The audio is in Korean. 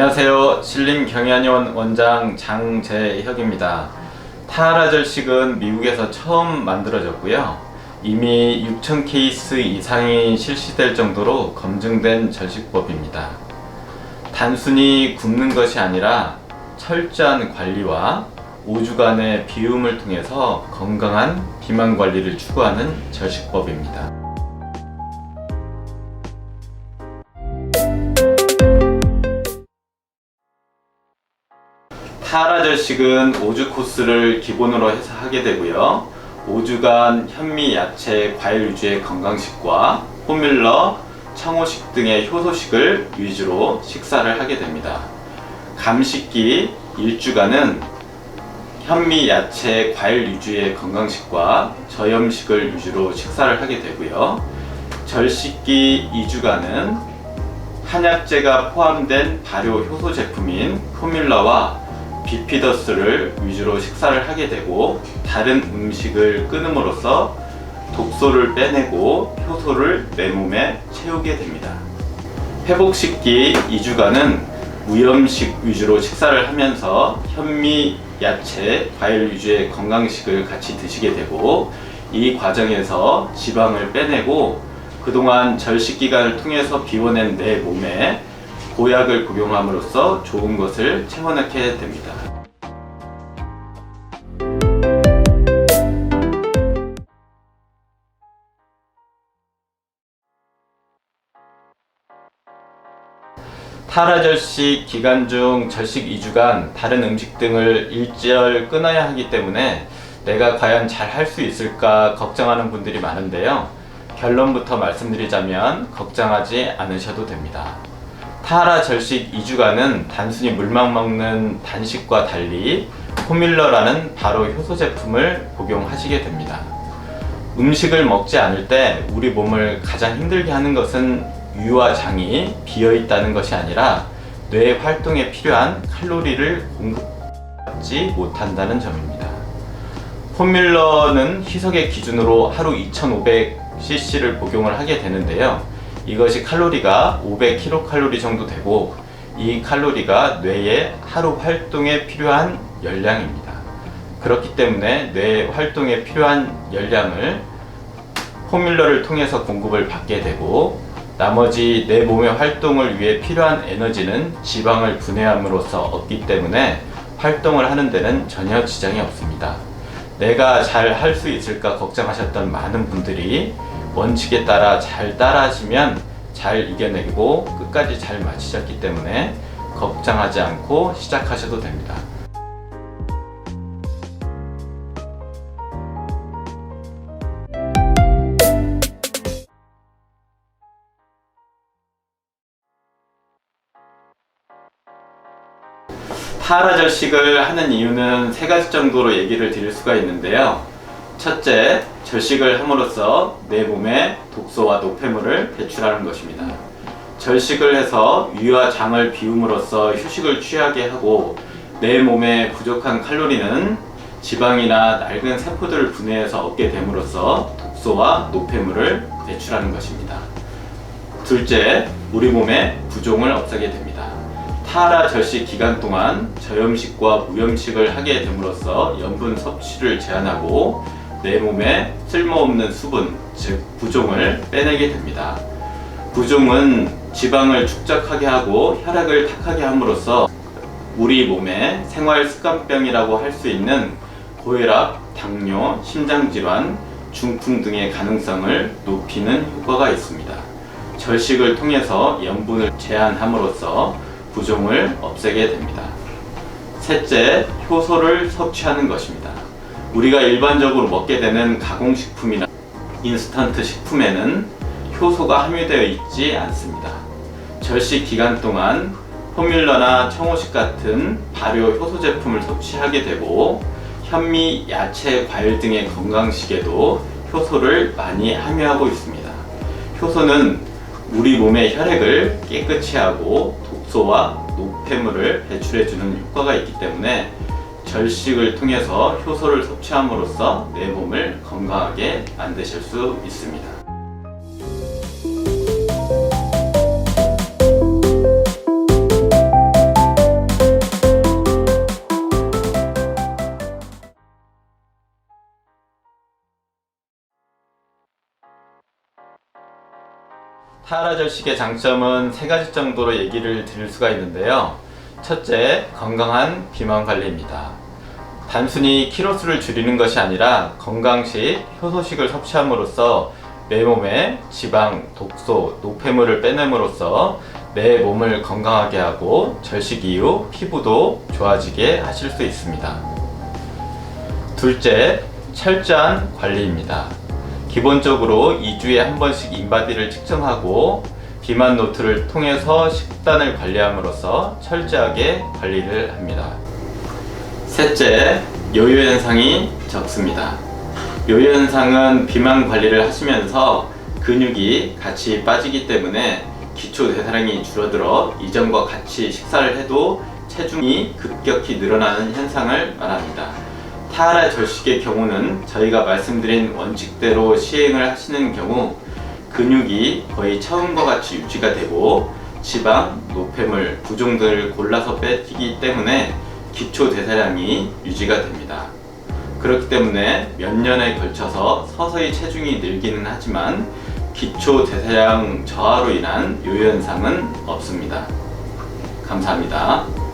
안녕하세요. 신림경연원 원장 장재혁입니다. 타하라 절식은 미국에서 처음 만들어졌고요. 이미 6,000 케이스 이상이 실시될 정도로 검증된 절식법입니다. 단순히 굶는 것이 아니라 철저한 관리와 5주간의 비움을 통해서 건강한 비만 관리를 추구하는 절식법입니다. 타하라 절식은 5주 코스를 기본으로 해서 하게 되고요. 5주간 현미, 야채, 과일 위주의 건강식과 포뮬러, 청호식 등의 효소식을 위주로 식사를 하게 됩니다. 감식기 1주간은 현미, 야채, 과일 위주의 건강식과 저염식을 위주로 식사를 하게 되고요. 절식기 2주간은 한약재가 포함된 발효 효소 제품인 포뮬러와 비피더스를 위주로 식사를 하게 되고, 다른 음식을 끊음으로써 독소를 빼내고 효소를 내 몸에 채우게 됩니다. 회복식기 2주간은 무염식 위주로 식사를 하면서 현미, 야채, 과일 위주의 건강식을 같이 드시게 되고, 이 과정에서 지방을 빼내고 그동안 절식 기간을 통해서 비워낸 내 몸에 보약을 복용함으로써 좋은 것을 채워넣게 됩니다. 타하라 절식 기간 중 절식 2주간 다른 음식 등을 일절 끊어야 하기 때문에 내가 과연 잘 할 수 있을까 걱정하는 분들이 많은데요. 결론부터 말씀드리자면 걱정하지 않으셔도 됩니다. 타하라 절식 2주간은 단순히 물만 먹는 단식과 달리 포뮬러라는 바로 효소 제품을 복용하시게 됩니다. 음식을 먹지 않을 때 우리 몸을 가장 힘들게 하는 것은 위와 장이 비어있다는 것이 아니라 뇌 활동에 필요한 칼로리를 공급받지 못한다는 점입니다. 포뮬러는 희석의 기준으로 하루 2,500cc를 복용을 하게 되는데요. 이것이 칼로리가 500kcal 정도 되고, 이 칼로리가 뇌의 하루 활동에 필요한 열량입니다. 그렇기 때문에 뇌 활동에 필요한 열량을 포뮬러를 통해서 공급을 받게 되고, 나머지 내 몸의 활동을 위해 필요한 에너지는 지방을 분해함으로써 얻기 때문에 활동을 하는 데는 전혀 지장이 없습니다. 내가 잘 할 수 있을까 걱정하셨던 많은 분들이 원칙에 따라 잘 따라하시면 잘 이겨내고 끝까지 잘 마치셨기 때문에 걱정하지 않고 시작하셔도 됩니다. 타하라 절식을 하는 이유는 3가지 정도로 얘기를 드릴 수가 있는데요. 첫째, 절식을 함으로써 내 몸에 독소와 노폐물을 배출하는 것입니다. 절식을 해서 위와 장을 비움으로써 휴식을 취하게 하고, 내 몸에 부족한 칼로리는 지방이나 낡은 세포들을 분해해서 얻게 됨으로써 독소와 노폐물을 배출하는 것입니다. 둘째, 우리 몸의 부종을 없애게 됩니다. 타하라 절식 기간 동안 저염식과 무염식을 하게 됨으로써 염분 섭취를 제한하고 내 몸에 쓸모없는 수분, 즉 부종을 빼내게 됩니다. 부종은 지방을 축적하게 하고 혈액을 탁하게 함으로써 우리 몸에 생활습관병이라고 할 수 있는 고혈압, 당뇨, 심장질환, 중풍 등의 가능성을 높이는 효과가 있습니다. 절식을 통해서 염분을 제한함으로써 부종을 없애게 됩니다. 셋째, 효소를 섭취하는 것입니다. 우리가 일반적으로 먹게 되는 가공식품이나 인스턴트 식품에는 효소가 함유되어 있지 않습니다. 절식 기간 동안 포뮬러나 청호식 같은 발효 효소 제품을 섭취하게 되고, 현미, 야채, 과일 등의 건강식에도 효소를 많이 함유하고 있습니다. 효소는 우리 몸의 혈액을 깨끗이 하고 독소와 노폐물을 배출해주는 효과가 있기 때문에 절식을 통해서 효소를 섭취함으로써 내 몸을 건강하게 만드실 수 있습니다. 타하라 절식의 장점은 세 가지 정도로 얘기를 드릴 수가 있는데요. 첫째, 건강한 비만 관리입니다. 단순히 키로수를 줄이는 것이 아니라 건강식, 효소식을 섭취함으로써 내 몸에 지방, 독소, 노폐물을 빼냄으로써 내 몸을 건강하게 하고 절식 이후 피부도 좋아지게 하실 수 있습니다. 둘째, 철저한 관리입니다. 기본적으로 2주에 한 번씩 인바디를 측정하고 비만 노트를 통해서 식단을 관리함으로써 철저하게 관리를 합니다. 셋째, 요요 현상이 적습니다. 요요 현상은 비만 관리를 하시면서 근육이 같이 빠지기 때문에 기초 대사량이 줄어들어 이전과 같이 식사를 해도 체중이 급격히 늘어나는 현상을 말합니다. 타하라 절식의 경우는 저희가 말씀드린 원칙대로 시행을 하시는 경우 근육이 거의 처음과 같이 유지가 되고 지방, 노폐물, 부종 등을 골라서 빼기 때문에 기초 대사량이 유지가 됩니다. 그렇기 때문에 몇 년에 걸쳐서 서서히 체중이 늘기는 하지만 기초 대사량 저하로 인한 요요 현상은 없습니다. 감사합니다.